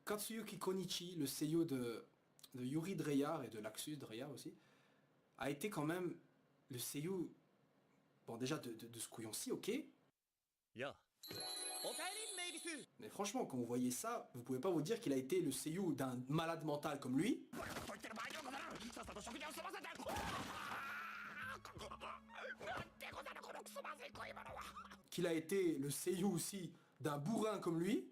Katsuyuki Konichi, le seiyuu de Yuri Dreyar et de Laxus Dreyar aussi, a été quand même le seiyuu, bon déjà de ce couillon-ci, ok. Mais franchement, quand vous voyez ça, vous pouvez pas vous dire qu'il a été le seiyuu d'un malade mental comme lui. Qu'il a été le seiyuu aussi d'un bourrin comme lui.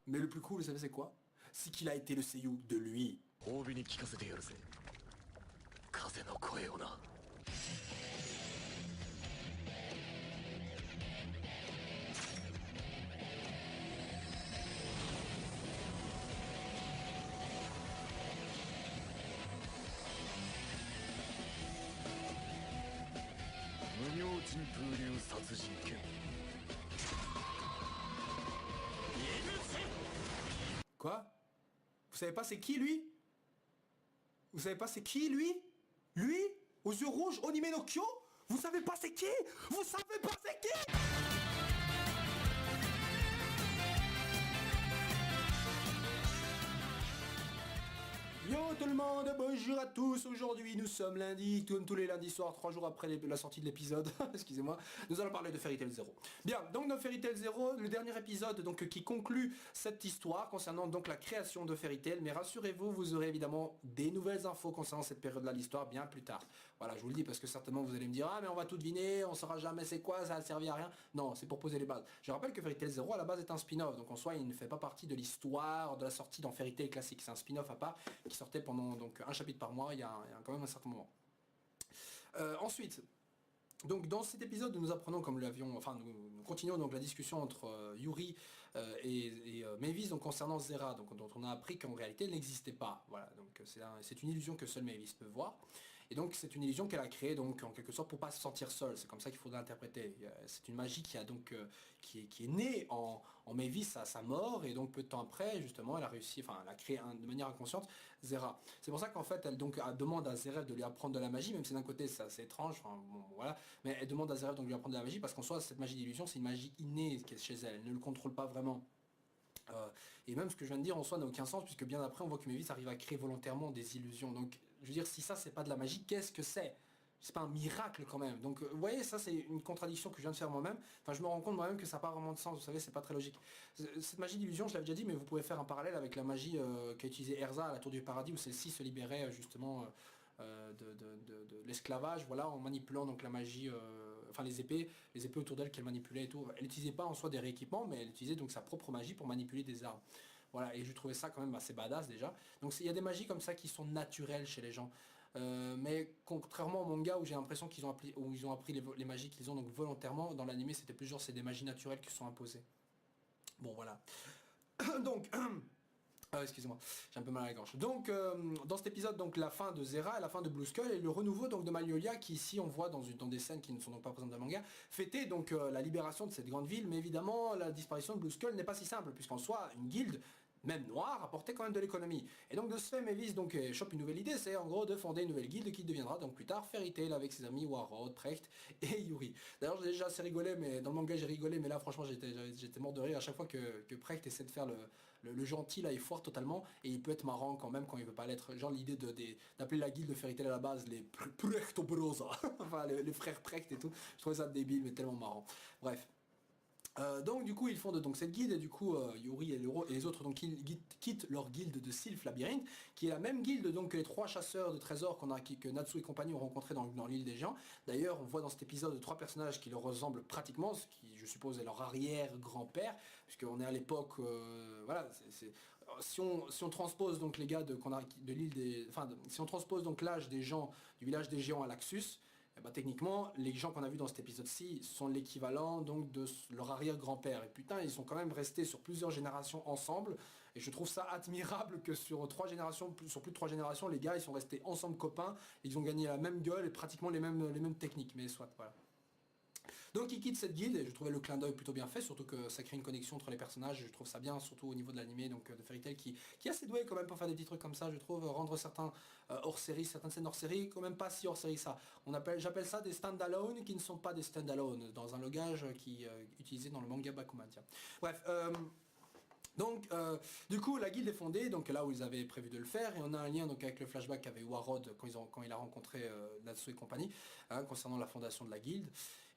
Mais le plus cool, vous savez c'est quoi? C'est qu'il a été le seiyuu de lui. Quoi? Vous savez pas c'est qui lui? Vous savez pas c'est qui lui? Lui? Aux yeux rouges, Onime no Kyo? Vous savez pas c'est qui? Vous savez pas c'est qui? Yo tout le monde, bonjour à tous, aujourd'hui nous sommes lundi, comme tous les lundis soirs, 3 jours après la sortie de l'épisode, excusez-moi, nous allons parler de Fairy Tail Zero. Bien, donc dans Fairy Tail Zero, le dernier épisode donc qui conclut cette histoire concernant donc la création de Fairy Tail, mais rassurez-vous, vous aurez évidemment des nouvelles infos concernant cette période-là de l'histoire bien plus tard. Voilà, je vous le dis parce que certainement vous allez me dire, ah mais on va tout deviner, on saura jamais c'est quoi, ça a servi à rien. Non, c'est pour poser les bases. Je rappelle que Fairy Tail Zero à la base est un spin-off, donc en soi il ne fait pas partie de l'histoire de la sortie dans Fairy Tail classique, c'est un spin-off à part qui sortait pendant donc un chapitre par mois, il y a quand même un certain moment. Ensuite, donc dans cet épisode nous apprenons comme l'avion, enfin nous continuons donc la discussion entre Yuri et Mavis donc concernant Zera, donc dont on a appris qu'en réalité elle n'existait pas. Voilà, donc c'est une illusion que seule Mavis peut voir. Et donc c'est une illusion qu'elle a créée donc en quelque sorte pour pas se sentir seule, c'est comme ça qu'il faudrait l'interpréter. C'est une magie qui a donc qui est née en Mavis à sa mort et donc peu de temps après justement elle a réussi, enfin elle a créé de manière inconsciente Zera. C'est pour ça qu'en fait elle donc demande à Zera de lui apprendre de la magie, même si d'un côté c'est assez étrange, enfin bon voilà, mais elle demande à Zera donc de lui apprendre de la magie parce qu'en soi cette magie d'illusion c'est une magie innée qui est chez elle, elle ne le contrôle pas vraiment. Et même ce que je viens de dire en soi n'a aucun sens puisque bien après on voit que Mavis arrive à créer volontairement des illusions. Donc je veux dire si ça c'est pas de la magie, qu'est-ce que c'est? C'est pas un miracle quand même. Donc vous voyez ça c'est une contradiction que je viens de faire moi-même. Enfin je me rends compte moi-même que ça n'a pas vraiment de sens, vous savez c'est pas très logique. Cette magie d'illusion je l'avais déjà dit mais vous pouvez faire un parallèle avec la magie qu'a utilisée Erza à la Tour du Paradis où celle-ci se libérait justement de l'esclavage, voilà, en manipulant donc la magie, enfin les épées autour d'elle qu'elle manipulait et tout. Elle n'utilisait pas en soi des rééquipements, mais elle utilisait donc sa propre magie pour manipuler des armes. Voilà, et je trouvais ça quand même assez badass déjà. Donc il y a des magies comme ça qui sont naturelles chez les gens. Mais contrairement au manga où j'ai l'impression qu'ils ont appris les magies qu'ils ont donc volontairement, dans l'anime c'était plus genre c'est des magies naturelles qui sont imposées. Bon voilà. Donc excusez-moi, j'ai un peu mal à la gorge. Donc dans cet épisode, donc la fin de Zera, la fin de Blue Skull et le renouveau donc de Magnolia qui ici on voit dans des scènes qui ne sont donc pas présentes dans le manga, fêter donc la libération de cette grande ville, mais évidemment la disparition de Blue Skull n'est pas si simple, puisqu'en soi une guilde même noire, apportait quand même de l'économie. Et donc de ce fait, Mavis donc chope une nouvelle idée, c'est en gros de fonder une nouvelle guilde qui deviendra donc plus tard Fairy Tail avec ses amis Warrod, Precht et Yuri. D'ailleurs j'ai déjà assez rigolé, mais dans le manga j'ai rigolé, mais là franchement j'étais mort de rire à chaque fois que Precht essaie de faire le gentil, là il foire totalement, et il peut être marrant quand même quand il veut pas l'être. Genre l'idée d'appeler la guilde de Fairy Tail à la base les Prechtobrosa, enfin les frères Precht et tout, je trouvais ça débile mais tellement marrant. Bref. Donc du coup ils fondent donc cette guilde et du coup Yuri et les autres donc ils quittent leur guilde de Sylph Labyrinthe qui est la même guilde donc que les 3 chasseurs de trésors que Natsu et compagnie ont rencontré dans l'île des géants. D'ailleurs on voit dans cet épisode 3 personnages qui leur ressemblent pratiquement, ce qui je suppose est leur arrière-grand-père, puisqu'on est à l'époque voilà, si on transpose donc les gars de l'île des, enfin si on transpose donc l'âge des gens du village des géants à Laxus, eh ben, techniquement, les gens qu'on a vus dans cet épisode-ci sont l'équivalent donc de leur arrière-grand-père. Et putain, ils sont quand même restés sur plusieurs générations ensemble. Et je trouve ça admirable que sur 3 générations, sur plus de 3 générations, les gars, ils sont restés ensemble copains. Ils ont gagné la même gueule et pratiquement les mêmes techniques. Mais soit, voilà. Donc il quitte cette guilde et je trouvais le clin d'œil plutôt bien fait, surtout que ça crée une connexion entre les personnages, je trouve ça bien, surtout au niveau de l'animé, donc de Fairy Tail qui est assez doué quand même pour faire des petits trucs comme ça, je trouve, rendre certains hors-série, certaines scènes hors-série, quand même pas si hors-série ça. J'appelle ça des stand-alone qui ne sont pas des stand-alone, dans un logage qui utilisé dans le manga Bakuman, tiens. Bref, donc, du coup, la guilde est fondée, donc là où ils avaient prévu de le faire, et on a un lien donc avec le flashback qu'avait Warrod quand il a rencontré Natsu et compagnie, hein, concernant la fondation de la guilde.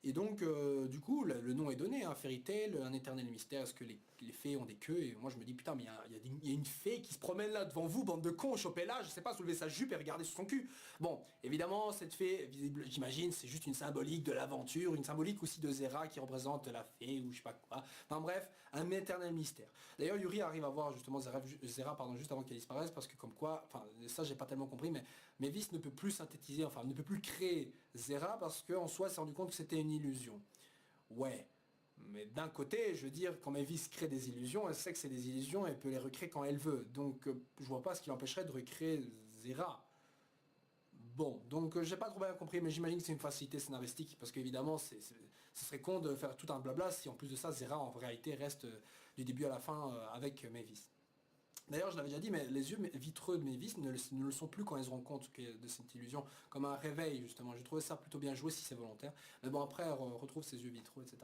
Et donc, du coup, le nom est donné, hein, Fairy Tail, un éternel mystère, est-ce que les fées ont des queues? Et moi je me dis, putain, mais il y a une fée qui se promène là devant vous, bande de cons, chopez-la, je sais pas, soulevez sa jupe et regardez sous son cul. Bon, évidemment, cette fée, visible, j'imagine, c'est juste une symbolique de l'aventure, une symbolique aussi de Zera qui représente la fée ou je sais pas quoi. Enfin bref, un éternel mystère. D'ailleurs, Yuri arrive à voir justement Zera juste avant qu'elle disparaisse, parce que comme quoi, enfin ça j'ai pas tellement compris, mais Mavis ne peut plus synthétiser, enfin ne peut plus créer Zera parce qu'en soi elle s'est rendu compte que c'était une illusion. Ouais, mais d'un côté, je veux dire, quand Mavis crée des illusions, elle sait que c'est des illusions, elle peut les recréer quand elle veut. Donc je vois pas ce qui l'empêcherait de recréer Zera. Bon, donc j'ai pas trop bien compris, mais j'imagine que c'est une facilité scénaristique, parce qu'évidemment, ce serait con de faire tout un blabla si en plus de ça, Zera en réalité reste du début à la fin avec Mavis. D'ailleurs, je l'avais déjà dit, mais les yeux vitreux de Mavis ne le sont plus quand elles se rendent compte de cette illusion, comme un réveil justement. J'ai trouvé ça plutôt bien joué si c'est volontaire. Mais bon, après, elle retrouve ses yeux vitreux, etc.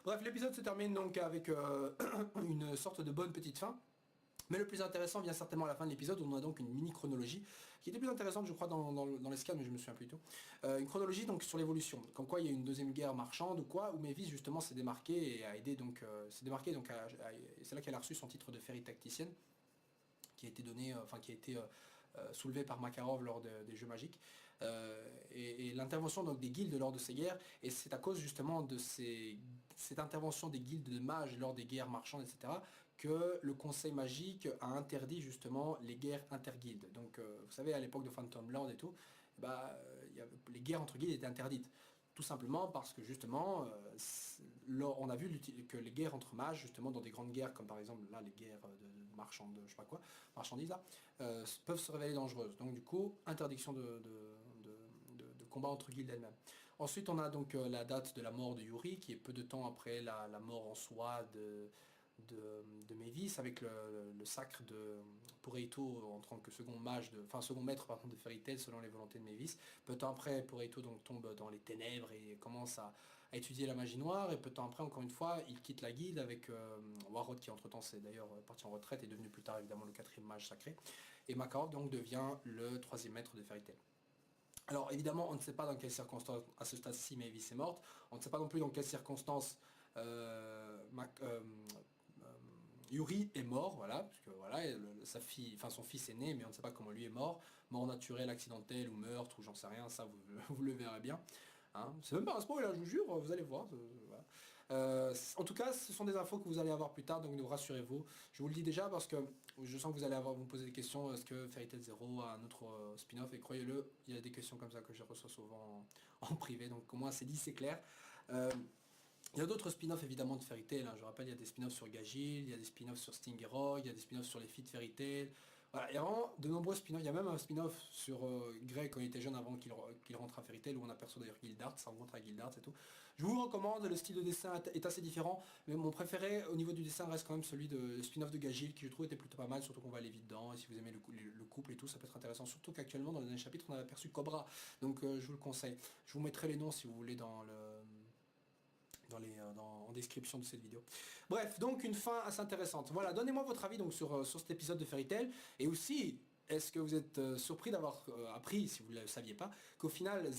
Bref, l'épisode se termine donc avec une sorte de bonne petite fin. Mais le plus intéressant vient certainement à la fin de l'épisode, où on a donc une mini chronologie, qui était plus intéressante je crois dans les scans, mais je me souviens plus du tout. Une chronologie donc sur l'évolution, comme quoi il y a eu une deuxième guerre marchande ou quoi, où Mavis justement s'est démarquée et a aidé donc, c'est là qu'elle a reçu son titre de fairy tacticienne, qui a été donné, qui a été soulevé par Makarov lors des Jeux Magiques, et l'intervention donc des guildes lors de ces guerres, et c'est à cause justement de cette intervention des guildes de mages lors des guerres marchandes, etc., que le Conseil magique a interdit justement les guerres interguildes. Donc vous savez, à l'époque de Phantom Lord et tout, les guerres entre guildes étaient interdites. Tout simplement parce que justement, on a vu que les guerres entre mages, justement dans des grandes guerres, comme par exemple là les guerres de marchandes, je sais pas quoi, marchandises là, peuvent se révéler dangereuses. Donc du coup, interdiction de combat entre guildes elles-mêmes. Ensuite, on a donc la date de la mort de Yuri, qui est peu de temps après la mort en soi de Mavis, avec le sacre de Pureito en tant que second mage, second maître par contre de Fairy Tail selon les volontés de Mavis. Peu de temps après, Pureito donc tombe dans les ténèbres et commence à étudier la magie noire, et peu de temps après, encore une fois, il quitte la guilde avec Warrod, qui entre temps s'est d'ailleurs parti en retraite et devenu plus tard évidemment le quatrième mage sacré, et Makarov donc devient le troisième maître de Fairy Tail. Alors évidemment, on ne sait pas dans quelles circonstances à ce stade-ci Mavis est morte, on ne sait pas non plus dans quelles circonstances Yuri est mort, voilà, parce que voilà, son fils est né, mais on ne sait pas comment lui est mort, mort naturelle, accidentelle ou meurtre, ou j'en sais rien, ça vous le verrez bien. Hein. C'est même pas un spoil, je vous jure, vous allez voir. Voilà. En tout cas, ce sont des infos que vous allez avoir plus tard, donc rassurez-vous. Je vous le dis déjà parce que je sens que vous allez vous me poser des questions. Est-ce que Fairy Tail Zero a un autre spin-off? Et croyez-le, il y a des questions comme ça que je reçois souvent en privé, donc au moins c'est dit, c'est clair. Il y a d'autres spin-offs évidemment de Fairy Tail, hein. Je rappelle, il y a des spin-offs sur Gagil, il y a des spin-offs sur Stingray, il y a des spin-offs sur les filles de Fairy Tail. Voilà, il y a vraiment de nombreux spin-offs, il y a même un spin-off sur Grey quand il était jeune avant qu'il rentre à Fairy Tail, où on aperçoit d'ailleurs Gildart, ça rencontre à Gildart et tout. Je vous recommande, le style de dessin est assez différent, mais mon préféré au niveau du dessin reste quand même celui de spin-off de Gagil, qui je trouve était plutôt pas mal, surtout qu'on va aller vite dedans, et si vous aimez le couple et tout, ça peut être intéressant, surtout qu'actuellement dans le dernier chapitre on a aperçu Cobra, donc je vous le conseille. Je vous mettrai les noms si vous voulez en description de cette vidéo. Bref, donc une fin assez intéressante. Voilà, donnez-moi votre avis donc sur cet épisode de Fairy Tail, et aussi, est-ce que vous êtes surpris d'avoir appris, si vous ne le saviez pas, qu'au final,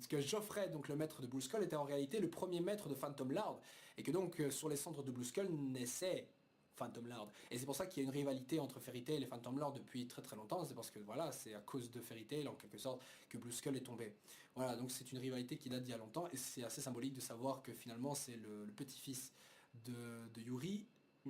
que Geoffrey, donc le maître de Blue Skull, était en réalité le premier maître de Phantom Lord, et que donc sur les cendres de Blue Skull naissait Phantom Lord. Et c'est pour ça qu'il y a une rivalité entre Fairy Tail et Phantom Lord depuis très très longtemps, c'est parce que voilà, c'est à cause de Fairy Tail en quelque sorte que Blue Skull est tombé. Voilà, donc c'est une rivalité qui date d'il y a longtemps, et c'est assez symbolique de savoir que finalement c'est le petit-fils de Yuri,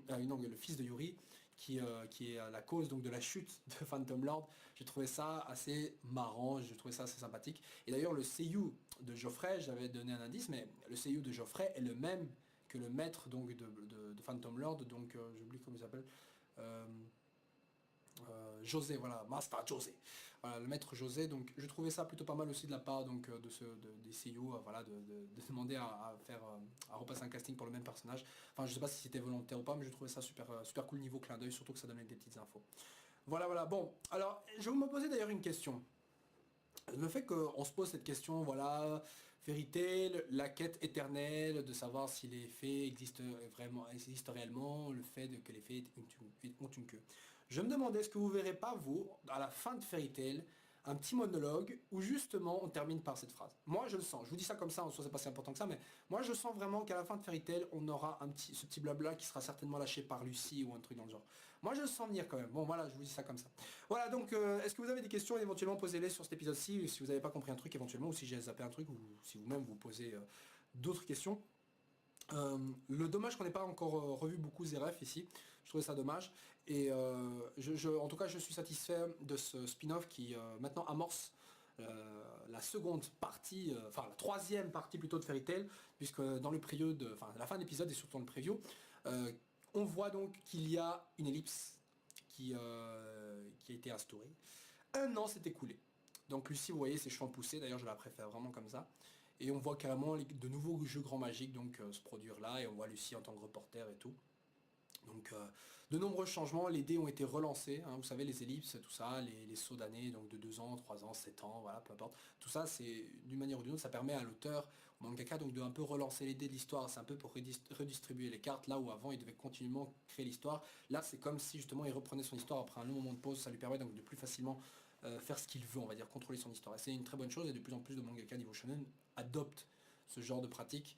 non, le fils de Yuri, qui est la cause donc de la chute de Phantom Lord. J'ai trouvé ça assez marrant, j'ai trouvé ça assez sympathique. Et d'ailleurs le seiyuu de Geoffrey, j'avais donné un indice, mais le seiyuu de Geoffrey est le même que le maître donc de Phantom Lord, donc j'oublie comment il s'appelle. José, voilà, Master José, voilà, le maître José. Donc je trouvais ça plutôt pas mal aussi de la part donc des CEO, voilà, de demander à faire à repasser un casting pour le même personnage. Enfin, je sais pas si c'était volontaire ou pas, mais je trouvais ça super cool niveau clin d'œil, surtout que ça donnait des petites infos. Voilà. Bon, alors je vais me poser d'ailleurs une question. Le fait qu'on se pose cette question, voilà, Fairy Tail, la quête éternelle, de savoir si les fées existent réellement, le fait que les fées ont une queue. Je me demandais, est-ce que vous verrez pas, vous, à la fin de Fairy Tail, un petit monologue où justement on termine par cette phrase. Moi je le sens, je vous dis ça comme ça, en soi c'est pas si important que ça, mais moi je sens vraiment qu'à la fin de Fairy Tail, on aura ce petit blabla qui sera certainement lâché par Lucie ou un truc dans le genre. Moi je le sens venir quand même. Bon voilà, je vous dis ça comme ça. Voilà, donc est-ce que vous avez des questions, éventuellement posez-les sur cet épisode-ci, si vous n'avez pas compris un truc éventuellement, ou si j'ai zappé un truc, ou si vous-même vous posez d'autres questions. Le dommage qu'on n'ait pas encore revu beaucoup Zeref ici, je trouvais ça dommage. Et en tout cas, je suis satisfait de ce spin-off qui maintenant amorce la seconde partie, enfin la troisième partie plutôt de Fairy Tail, puisque dans le preview, enfin la fin de l'épisode et surtout dans le preview, on voit donc qu'il y a une ellipse qui a été instaurée. Un an s'est écoulé. Donc Lucie, vous voyez ses cheveux poussés, d'ailleurs je la préfère vraiment comme ça. Et on voit carrément de nouveaux jeux grands magiques donc, se produire là, et on voit Lucie en tant que reporter et tout. Donc de nombreux changements, les dés ont été relancés, hein, vous savez les ellipses, tout ça, les sauts d'années, donc de 2 ans, 3 ans, 7 ans, voilà, peu importe. Tout ça, c'est d'une manière ou d'une autre, ça permet à l'auteur, au mangaka, donc de un peu relancer les dés de l'histoire, c'est un peu pour redistribuer les cartes, là où avant il devait continuellement créer l'histoire. Là c'est comme si justement il reprenait son histoire après un long moment de pause, ça lui permet donc de plus facilement faire ce qu'il veut, on va dire, contrôler son histoire. Et c'est une très bonne chose, et de plus en plus de mangaka niveau shonen adoptent ce genre de pratique.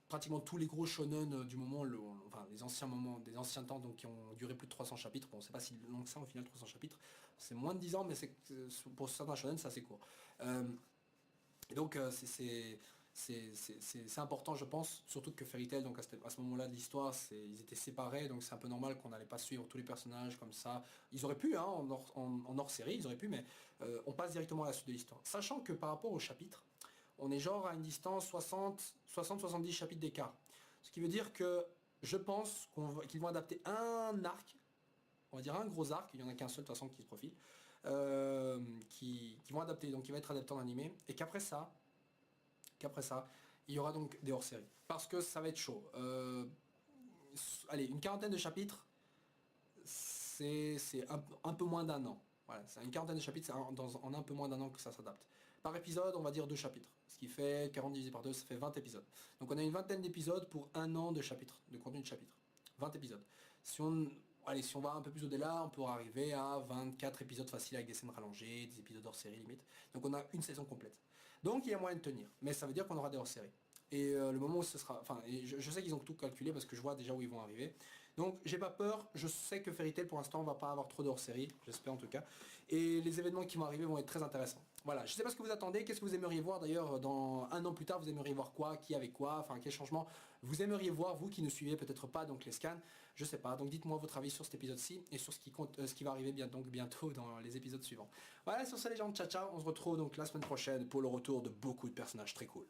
Pratiquement tous les gros shonen du moment, enfin les anciens moments, des anciens temps, donc qui ont duré plus de 300 chapitres, bon, on ne sait pas si long que ça au final 300 chapitres, c'est moins de 10 ans, mais pour certains shonen c'est assez court. Et donc c'est important je pense, surtout que Fairy Tail, donc à ce moment-là de l'histoire, ils étaient séparés, donc c'est un peu normal qu'on n'allait pas suivre tous les personnages comme ça. Ils auraient pu, hein, en hors série, ils auraient pu, mais on passe directement à la suite de l'histoire. Sachant que par rapport au chapitre, on est genre à une distance 60-70 chapitres d'écart. Ce qui veut dire que je pense qu'ils vont adapter un arc, on va dire un gros arc, il n'y en a qu'un seul de toute façon qui se profile, qui vont adapter, donc qui va être adapté en animé, et qu'après ça, il y aura donc des hors-séries. Parce que ça va être chaud. Allez, une quarantaine de chapitres, c'est un peu moins d'un an. Voilà, c'est une quarantaine de chapitres, c'est en un peu moins d'un an que ça s'adapte. Par épisode, on va dire 2 chapitres. Ce qui fait 40 divisé par 2, ça fait 20 épisodes. Donc on a une vingtaine d'épisodes pour un an de chapitres, de contenu de chapitres. 20 épisodes. Si on va un peu plus au-delà, on pourra arriver à 24 épisodes faciles avec des scènes rallongées, des épisodes hors série limite. Donc on a une saison complète. Donc il y a moyen de tenir. Mais ça veut dire qu'on aura des hors séries. Et le moment où ce sera... Enfin, je sais qu'ils ont tout calculé parce que je vois déjà où ils vont arriver. Donc j'ai pas peur, je sais que Fairy Tail pour l'instant va pas avoir trop de hors-série, j'espère en tout cas. Et les événements qui vont arriver vont être très intéressants. Voilà, je sais pas ce que vous attendez, qu'est-ce que vous aimeriez voir d'ailleurs dans un an plus tard, vous aimeriez voir quoi, qui avec quoi, enfin quel changement vous aimeriez voir, vous qui ne suivez peut-être pas donc les scans, je sais pas. Donc dites-moi votre avis sur cet épisode-ci et sur ce qui va arriver bientôt dans les épisodes suivants. Voilà, sur ça les gens, ciao ciao, on se retrouve donc la semaine prochaine pour le retour de beaucoup de personnages très cool.